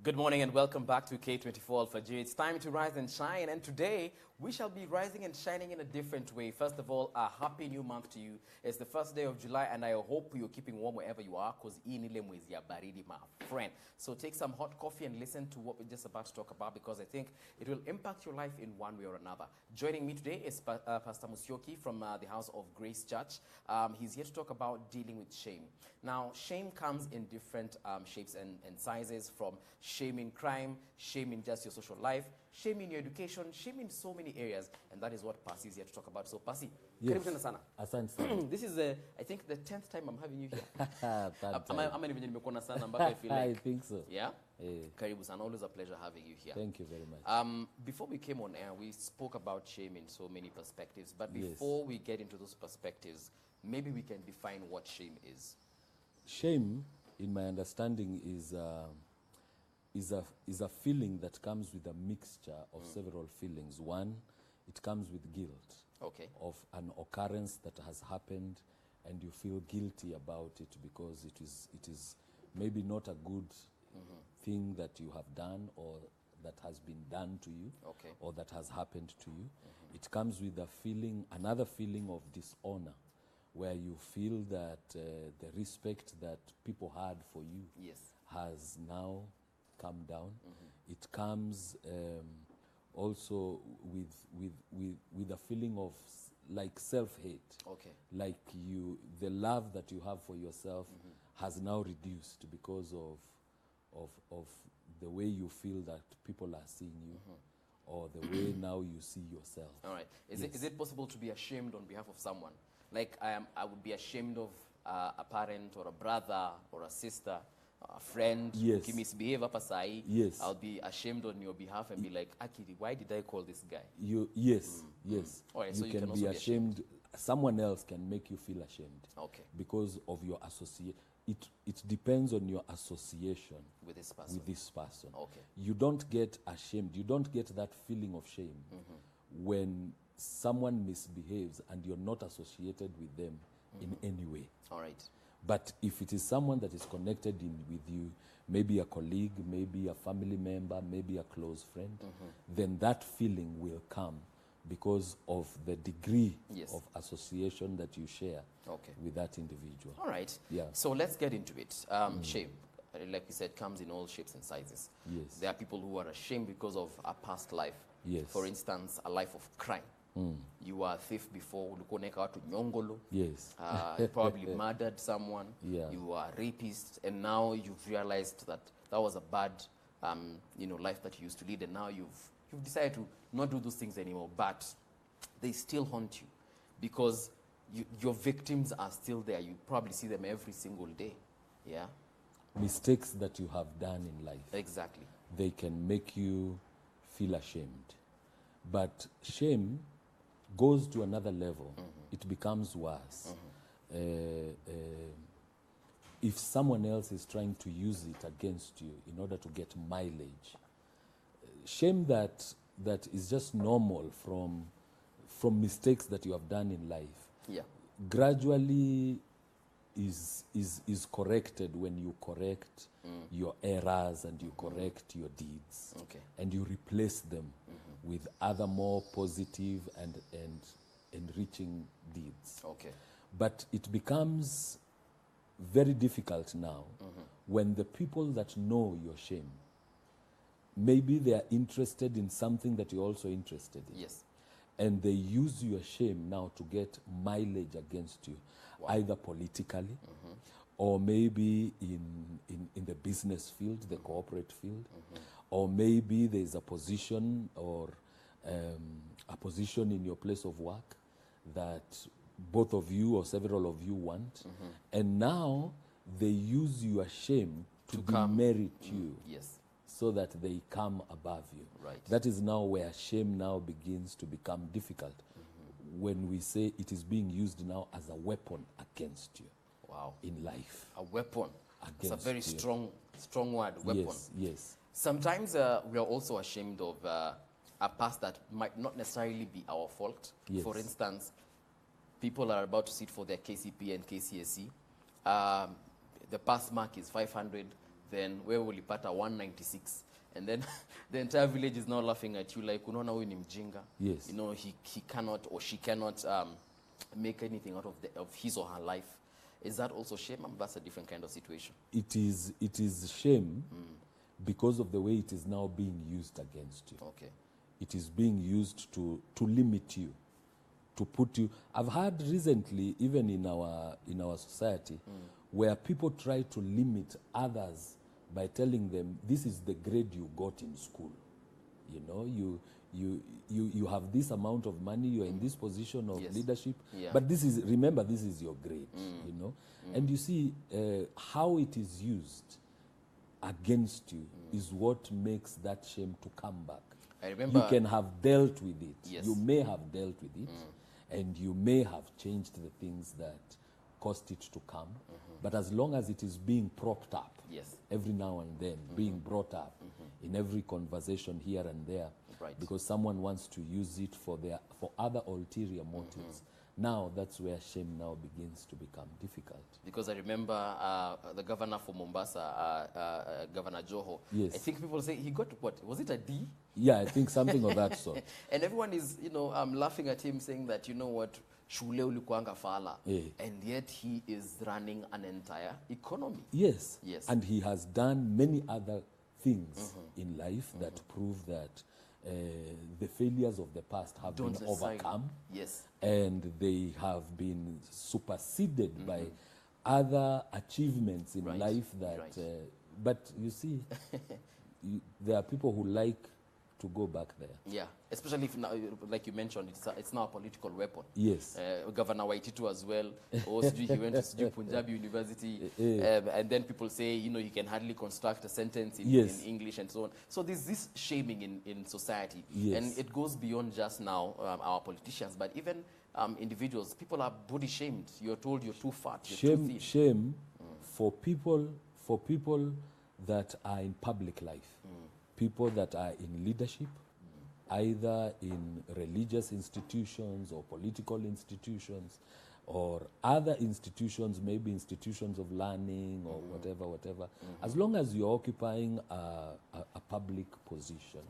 Good morning and welcome back to K24Alfajiri. It's time to rise and shine, and today we shall be rising and shining in a different way. First of all, a happy new month to you. It's the first day of July, and I hope you're keeping warm wherever you are, because inile mwezi ya baridi, my friend. So take some hot coffee and listen to what we're just about to talk about, because I think it will impact your life in one way or another. Joining me today is Pastor Musyoki from the House of Grace Church. He's here to talk about dealing with shame. Now, shame comes in different shapes and sizes, from shame in crime, shame in just your social life, shame in your education, shame in so many areas, and that is what Pasi is here to talk about. So, Pasi, karibu tena sana. Asante sana. This is, I think, the 10th time I'm having you here. Ama ni venye nimekuona sana mpaka I feel like. I think so. Yeah? Karibu sana. Always a pleasure having you here. Thank you very much. Before we came on air, we spoke about shame in so many perspectives. But before we get into those perspectives, maybe we can define what shame is. Shame, in my understanding, is a feeling that comes with a mixture of several feelings. One, it comes with guilt of an occurrence that has happened, and you feel guilty about it because it is maybe not a good thing that you have done, or that has been done to you, or that has happened to you. It comes with a feeling, another feeling of dishonor, where you feel that the respect that people had for you has now come down. It comes also with a feeling of like self-hate. Like the love that you have for yourself has now reduced because of the way you feel that people are seeing you, or the way now you see yourself. All right. Is it possible to be ashamed on behalf of someone? Like I would be ashamed of a parent or a brother or a sister, a friend. Who misbehave up aside. I'll be ashamed on your behalf and be like, Akiri, why did I call this guy? Yes. All right, you so can be ashamed. Someone else can make you feel ashamed. Because of your association. It depends on your association with this person. You don't get ashamed. You don't get that feeling of shame when someone misbehaves and you're not associated with them in any way. All right. But if it is someone that is connected with you, maybe a colleague, maybe a family member, maybe a close friend, then that feeling will come because of the degree of association that you share with that individual. All right. So let's get into it. Shame, like we said, comes in all shapes and sizes. There are people who are ashamed because of a past life. For instance, a life of crime. You were a thief before, nyongolo. You probably murdered someone. You were a rapist, and now you've realized that that was a bad life that you used to lead, and now you've decided to not do those things anymore, but they still haunt you because your victims are still there. You probably see them every single day. Mistakes that you have done in life. Exactly. They can make you feel ashamed. But shame goes to another level. It becomes worse. If someone else is trying to use it against you in order to get mileage, shame that is just normal from mistakes that you have done in life, gradually is corrected when you correct your errors and you correct your deeds, and you replace them with other more positive and enriching deeds. But it becomes very difficult now when the people that know your shame, maybe they are interested in something that you're also interested in. And they use your shame now to get mileage against you, either politically or maybe in the business field, the corporate field, or maybe there's a position or a position in your place of work that both of you or several of you want, and now they use your shame to demerit you. So that they come above you. That is now where shame now begins to become difficult. When we say it is being used now as a weapon against you. In life. A weapon. It's a very strong word, weapon. Yes. Sometimes we are also ashamed of a past that might not necessarily be our fault. For instance, people are about to sit for their KCP and KCSE. The pass mark is 500. then where will ulipata 196, and then the entire village is now laughing at you like, unaona huyu ni mjinga. Yes. You know, he cannot or she cannot make anything out of his or her life. Is that also shame? That's a different kind of situation. It is shame because of the way it is now being used against you. Okay. It is being used to limit you, to put you. I've heard recently, even in our society, where people try to limit others by telling them, this is the grade you got in school. You know, you have this amount of money, you're in this position of leadership, but remember, this is your grade, you know. And you see, how it is used against you is what makes that shame to come back. I remember, you can have dealt with it. Yes. You may have dealt with it, and you may have changed the things that caused it to come. But as long as it is being propped up, every now and then, being brought up in every conversation here and there, because someone wants to use it for other ulterior motives. Now that's where shame now begins to become difficult. Because I remember the governor for Mombasa, Governor Joho. Yes. I think people say he got what? Was it a D? Yeah, I think something of that sort. And everyone is, laughing at him, saying that, you know what, shule ulikuanga fala. And yet he is running an entire economy. Yes. Yes. And he has done many other things in life that prove that the failures of the past have been overcome. Yes. And they have been superseded by other achievements in life that... but you see, there are people who like to go back there. Yeah, especially if, now, like you mentioned, it's now a political weapon. Yes. Governor Waititu as well. Also, he went to Punjab University. And then people say, he can hardly construct a sentence in English and so on. So there's this shaming in society. Yes. And it goes beyond just now our politicians, but even individuals. People are body shamed. You're told you're too fat, you're too thin. Shame for people that are in public life. People that are in leadership, either in religious institutions or political institutions or other institutions, maybe institutions of learning or whatever. As long as you're occupying a public position,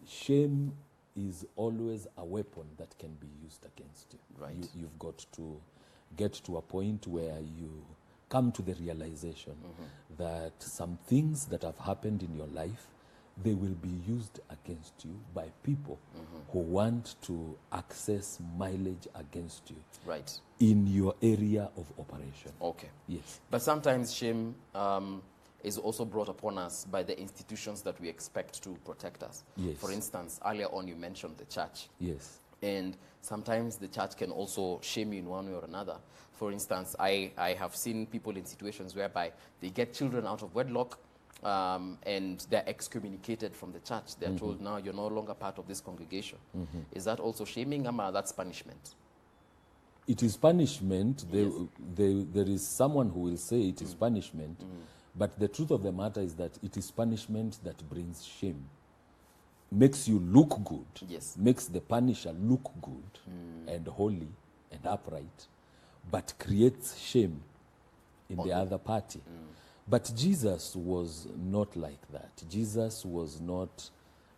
shame is always a weapon that can be used against you. You've got to get to a point where you come to the realization that some things that have happened in your life, they will be used against you by people who want to access mileage against you in your area of operation. Okay. Yes. But sometimes shame is also brought upon us by the institutions that we expect to protect us. Yes. For instance, earlier on you mentioned the church. Yes. And sometimes the church can also shame you in one way or another. For instance, I have seen people in situations whereby they get children out of wedlock, and they're excommunicated from the church. They're told, now you're no longer part of this congregation. Is that also shaming, or that's punishment? It is punishment. There is someone who will say it is punishment, but the truth of the matter is that it is punishment that brings shame. Makes you look good, makes the punisher look good and holy and upright, but creates shame in the other party. But Jesus was not like that. Jesus was not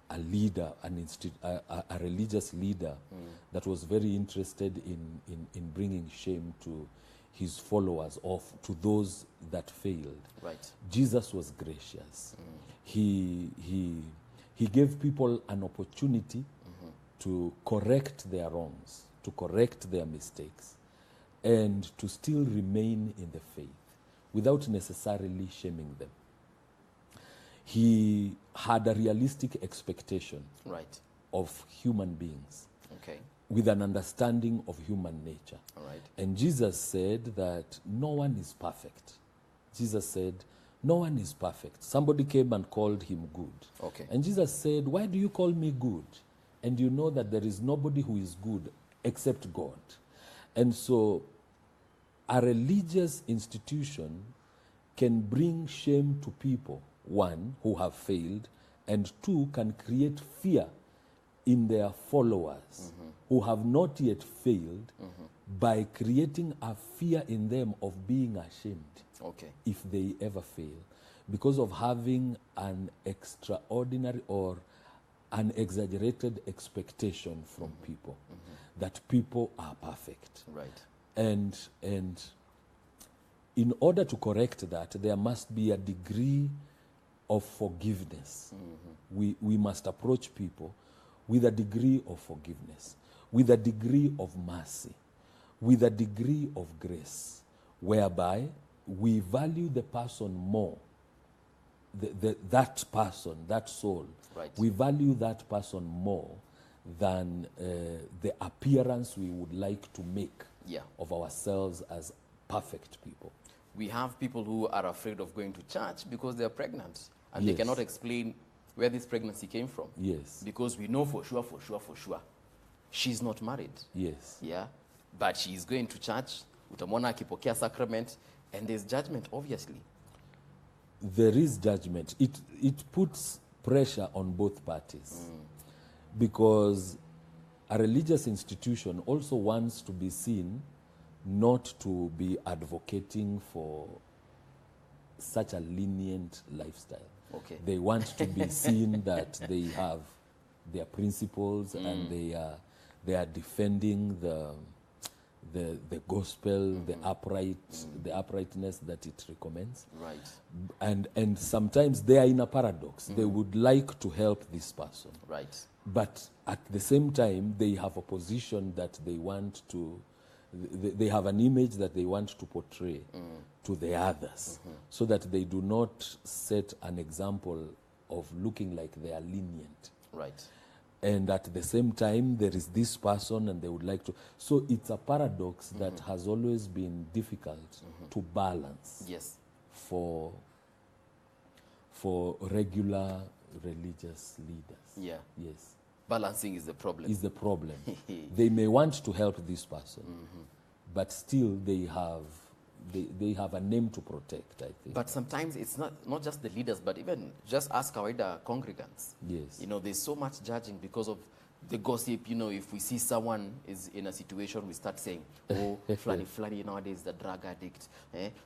a leader, a religious leader that was very interested in bringing shame to his followers or to those that failed. Jesus was gracious. He gave people an opportunity to correct their wrongs, to correct their mistakes, and to still remain in the faith without necessarily shaming them. He had a realistic expectation of human beings with an understanding of human nature. And Jesus said that no one is perfect. Jesus said, no one is perfect. Somebody came and called him good. And Jesus said, why do you call me good? And you know that there is nobody who is good except God. And so a religious institution can bring shame to people, one, who have failed, and two, can create fear in their followers who have not yet failed by creating a fear in them of being ashamed if they ever fail. because of having an extraordinary or an exaggerated expectation from people that people are perfect. Right. And in order to correct that, there must be a degree of forgiveness. We must approach people with a degree of forgiveness, with a degree of mercy, with a degree of grace, whereby we value the person more, that person, that soul. Right. We value that person more than the appearance we would like to make of ourselves as perfect people. We have people who are afraid of going to church because they are pregnant and Yes. they cannot explain where this pregnancy came from. Yes. Because we know for sure, she's not married. Yes. Yeah. But she's going to church, utamwona akipokea sacrament, and there's judgment, obviously. There is judgment. It puts pressure on both parties because a religious institution also wants to be seen not to be advocating for such a lenient lifestyle. Okay. They want to be seen that they have their principles and they are defending the gospel, the uprightness that it recommends. Right. And sometimes they are in a paradox. They would like to help this person. Right. But at the same time, they have a position that they want to, they have an image that they want to portray to the others so that they do not set an example of looking like they are lenient. Right. And at the same time, there is this person and they would like to. So it's a paradox that has always been difficult to balance. Yes. For regular religious leaders. Yeah. Yes. Balancing is the problem. Is the problem. They may want to help this person, but still they have a name to protect, I think. But sometimes it's not just the leaders, but even just ask kawaida congregants. Yes. You know, there's so much judging because of the gossip. You know, if we see someone is in a situation, we start saying, oh, Flani nowadays is a drug addict.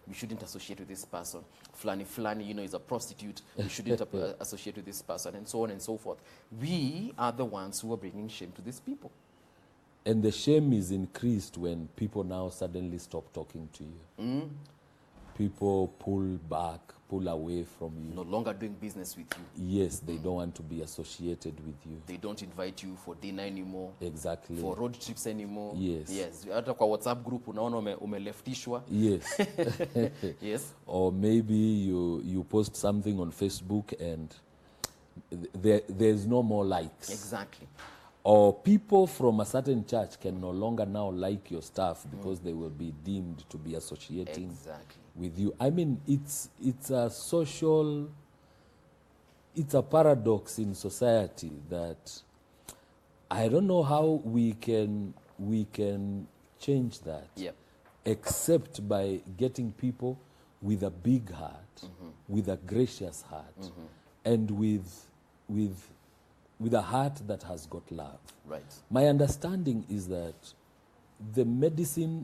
We shouldn't associate with this person. Flani, you know, is a prostitute. We shouldn't associate with this person, and so on and so forth. We are the ones who are bringing shame to these people. And the shame is increased when people now suddenly stop talking to you. People pull back, pull away from you. No longer doing business with you. Yes, they don't want to be associated with you. They don't invite you for dinner anymore. Exactly. For road trips anymore. Yes. Yes. Hata kwa WhatsApp group unaona umeleftishwa. Yes. Yes. Or maybe you post something on Facebook and there's no more likes. Exactly. Or people from a certain church can no longer now like your stuff because they will be deemed to be associating with you. I mean, it's a social, it's a paradox in society that I don't know how we can change that. Yep. Except by getting people with a big heart, with a gracious heart, and with a heart that has got love. Right. My understanding is that the medicine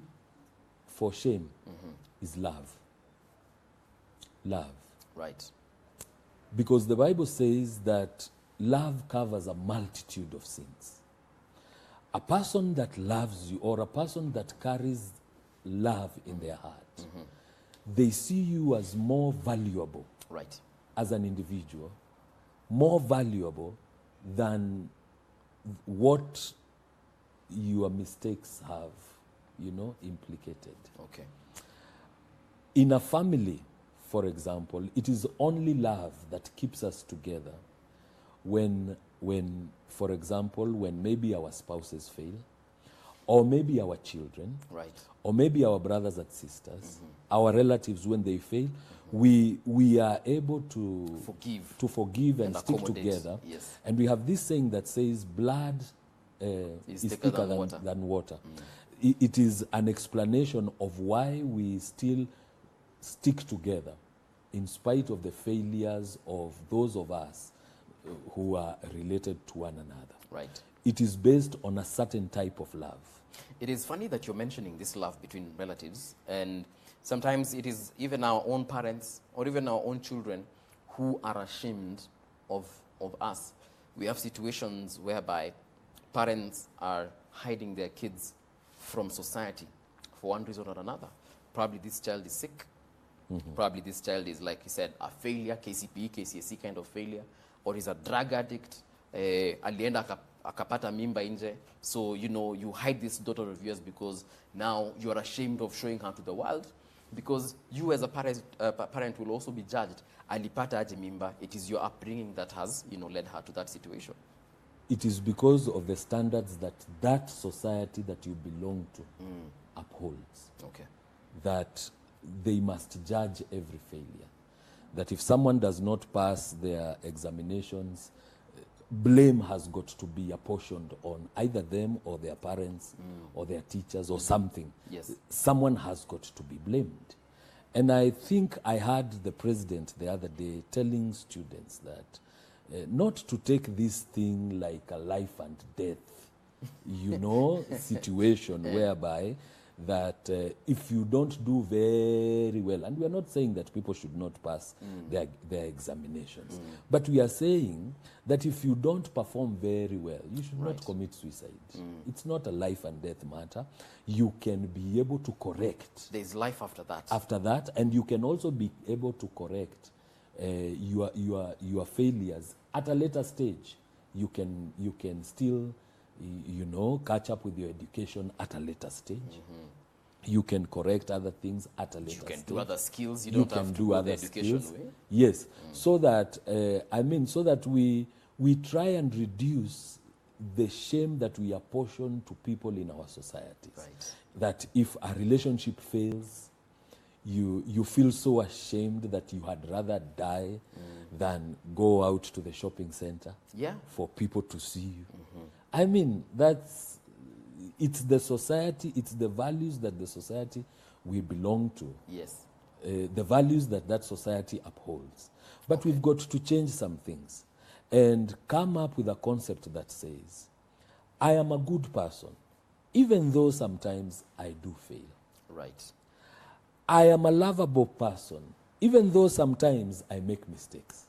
for shame is love. Love. Right. Because the Bible says that love covers a multitude of sins. A person that loves you or a person that carries love in their heart, they see you as more valuable. Right. As an individual, more valuable than what your mistakes have, implicated. Okay. In a family, for example, it is only love that keeps us together when for example, when maybe our spouses fail, or maybe our children, right, or maybe our brothers and sisters, our relatives, when they fail, we are able to forgive and stick together. Yes. And we have this saying that says blood is thicker than water. It is an explanation of why we still stick together in spite of the failures of those of us who are related to one another. Right. It is based on a certain type of love. It is funny that you're mentioning this love between relatives, and Sometimes it is even our own parents or even our own children who are ashamed of us. We have situations whereby parents are hiding their kids from society for one reason or another. Probably this child is sick. Probably this child is, like you said, a failure, KCPE, KCSE kind of failure, or is a drug addict, alienda akapata mimba nje. So, you know, you hide this daughter of yours because now you are ashamed of showing her to the world, because you as a parent will also be judged. Alipata aje mimba. It is your upbringing that has, you know, led her to that situation. It is because of the standards that that society that you belong to upholds. Okay. That they must judge every failure. That if someone does not pass their examinations, blame has got to be apportioned on either them or their parents or their teachers or something. Yes. Someone has got to be blamed. And I think I heard the president the other day telling students that not to take this thing like a life and death, you know, situation whereby that if you don't do very well, and we are not saying that people should not pass their examinations, but we are saying that if you don't perform very well, you should not commit suicide. It's not a life and death matter. You can be able to correct. There's life after that. After that, and you can also be able to correct your failures at a later stage. You can still, you know, catch up with your education at a later stage. You can correct other things at a later stage. You can do other skills. You don't have to do other education way. Yes, so that so that we try and reduce the shame that we apportion to people in our societies. Right. That if a relationship fails, you feel so ashamed that you had rather die than go out to the shopping center for people to see you. I mean, it's the society, it's the values that the society we belong to. Yes. The values that that society upholds. But we've got to change some things and come up with a concept that says, I am a good person, even though sometimes I do fail. Right. I am a lovable person, even though sometimes I make mistakes.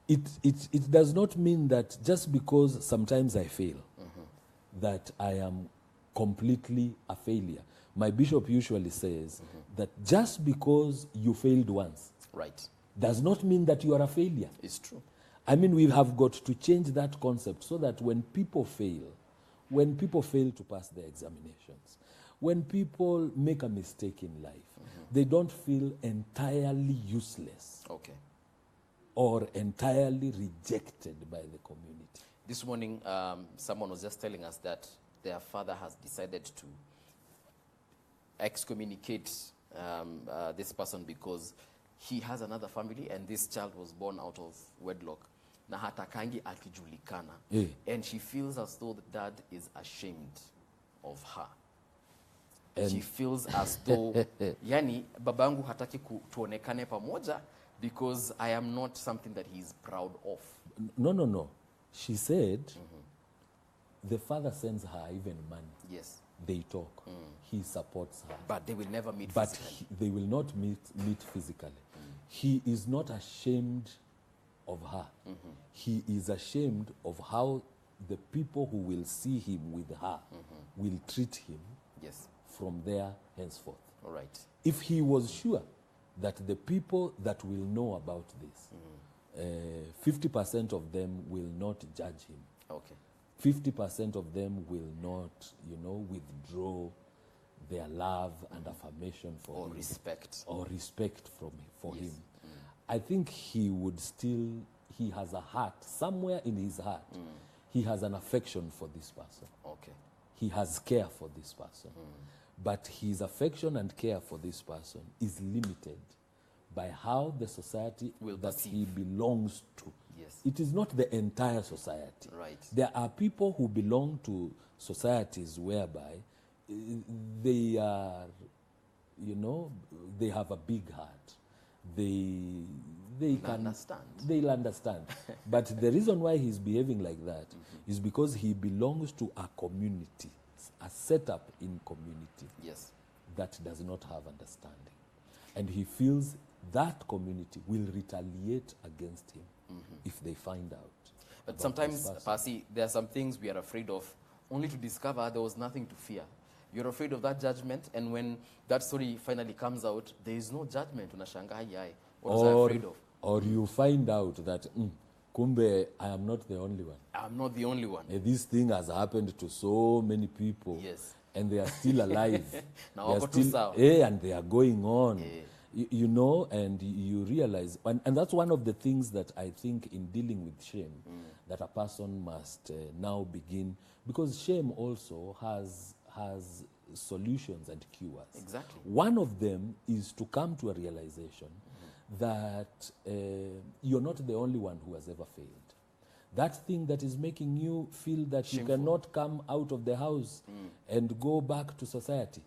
It does not mean that just because sometimes I fail, that I am completely a failure. My bishop usually says that just because you failed once, does not mean that you are a failure. It's true. I mean, we have got to change that concept so that when people fail to pass their examinations, when people make a mistake in life, they don't feel entirely useless. Okay. Or entirely rejected by the community. This morning, someone was just telling us that their father has decided to excommunicate this person because he has another family and this child was born out of wedlock. Na hatakangi akijulikana. And she feels as though the dad is ashamed of her. And she feels as though, yani, babangu hataki tuonekane pamoja because I am not something that he is proud of. No. She said the father sends her even money. Yes. They talk. He supports her. But they will never meet physically. They will not meet physically. He is not ashamed of her. He is ashamed of how the people who will see him with her will treat him from there henceforth. All right. If he was sure that the people that will know about this, 50% of them will not judge him. Okay. 50% of them will not, withdraw their love and affirmation for him. Or respect for him. I think he would still, he has a heart, somewhere in his heart, he has an affection for this person. Okay. He has care for this person. But his affection and care for this person is limited by how the society that he belongs to. Yes. It is not the entire society. Right. There are people who belong to societies whereby they are, they have a big heart. They'll understand. But the reason why he's behaving like that is because he belongs to a community, a setup in community. Yes. that does not have understanding. And he feels that community will retaliate against him if they find out. But sometimes, Pasi, there are some things we are afraid of, only to discover there was nothing to fear. You're afraid of that judgment, and when that story finally comes out, there is no judgment. Unashangaa, what was I afraid of? Or you find out that, kumbe, I am not the only one. I'm not the only one. This thing has happened to so many people. Yes. And they are still alive. Now, they are still, and they are going on. You know, and you realize, and that's one of the things that I think in dealing with shame, that a person must now begin, because shame also has solutions and cures. Exactly. One of them is to come to a realization that you're not the only one who has ever failed. That thing that is making you feel that shameful. You cannot come out of the house and go back to society.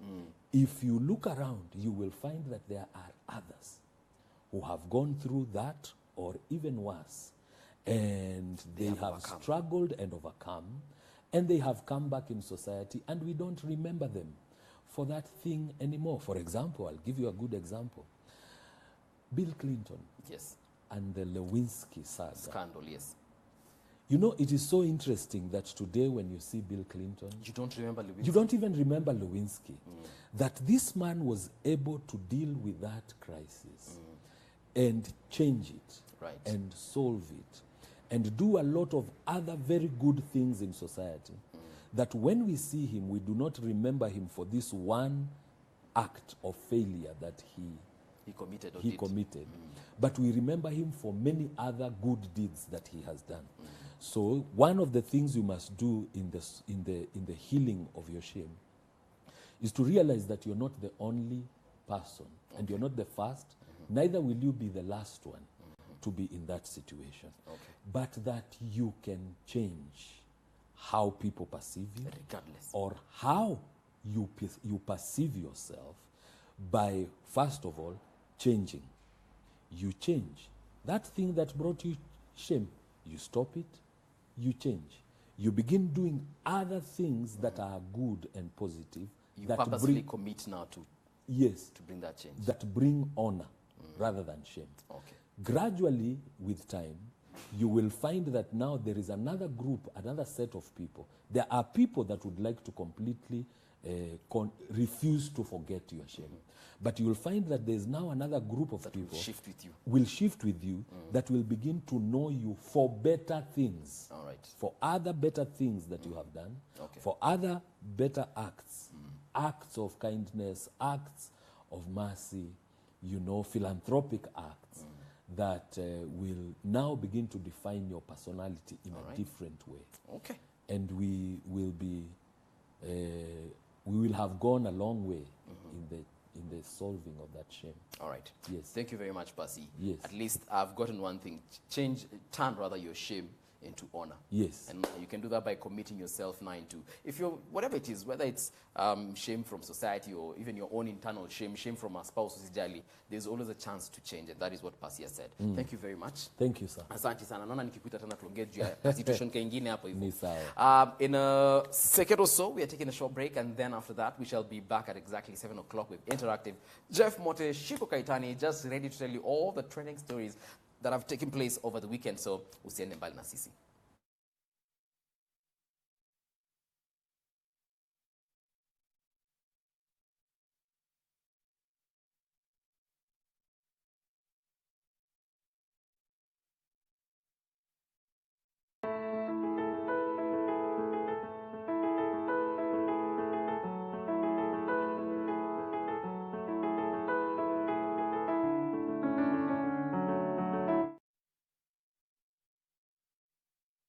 If you look around, you will find that there are others who have gone through that or even worse. And they have struggled and overcome, and they have come back in society, and we don't remember them for that thing anymore. For example, I'll give you a good example. Bill Clinton. Yes. And the Lewinsky saga. Scandal, yes. You know, it is so interesting that today when you see Bill Clinton, you don't remember Lewinsky. You don't even remember Lewinsky. That this man was able to deal with that crisis and change it and solve it and do a lot of other very good things in society. That when we see him, we do not remember him for this one act of failure that he committed. But we remember him for many other good deeds that he has done. So one of the things you must do in the healing of your shame is to realize that you're not the only person, and you're not the first, neither will you be the last one to be in that situation. But that you can change how people perceive you, regardless, or how you perceive yourself by, first of all, changing. You change. That thing that brought you shame, you stop it, you change. You begin doing other things that are good and positive. You purposely commit now to bring that change. That bring honor rather than shame. Gradually, with time, you will find that now there is another group, another set of people. There are people that would like to completely refuse to forget your shame. But you will find that there is now another group of people will shift with you that will begin to know you for better things, for other better things that you have done, for other better acts, acts of kindness, acts of mercy, you know, philanthropic acts that will now begin to define your personality in a different way. And we will have gone a long way in the solving of that shame. All right. Yes. Thank you very much, Pasi. Yes. At least I've gotten one thing. Turn your shame into honor. Yes. And you can do that by committing yourself now into, if you're, whatever it is, whether it's shame from society or even your own internal shame from a spouse, there's always a chance to change, and that is what Pasi has said. Thank you very much. Thank you, sir. Asante sana. Naona nikikuita tena tuongee juu ya situation kingine hapo hivyo. Ni sawa. In a second or so, we are taking a short break, and then after that, we shall be back at exactly 7 o'clock with Interactive. Jeff Mote, Shiko Kaitani, just ready to tell you all the trending stories that have taken place over the weekend. So, usiende mbali na sisi.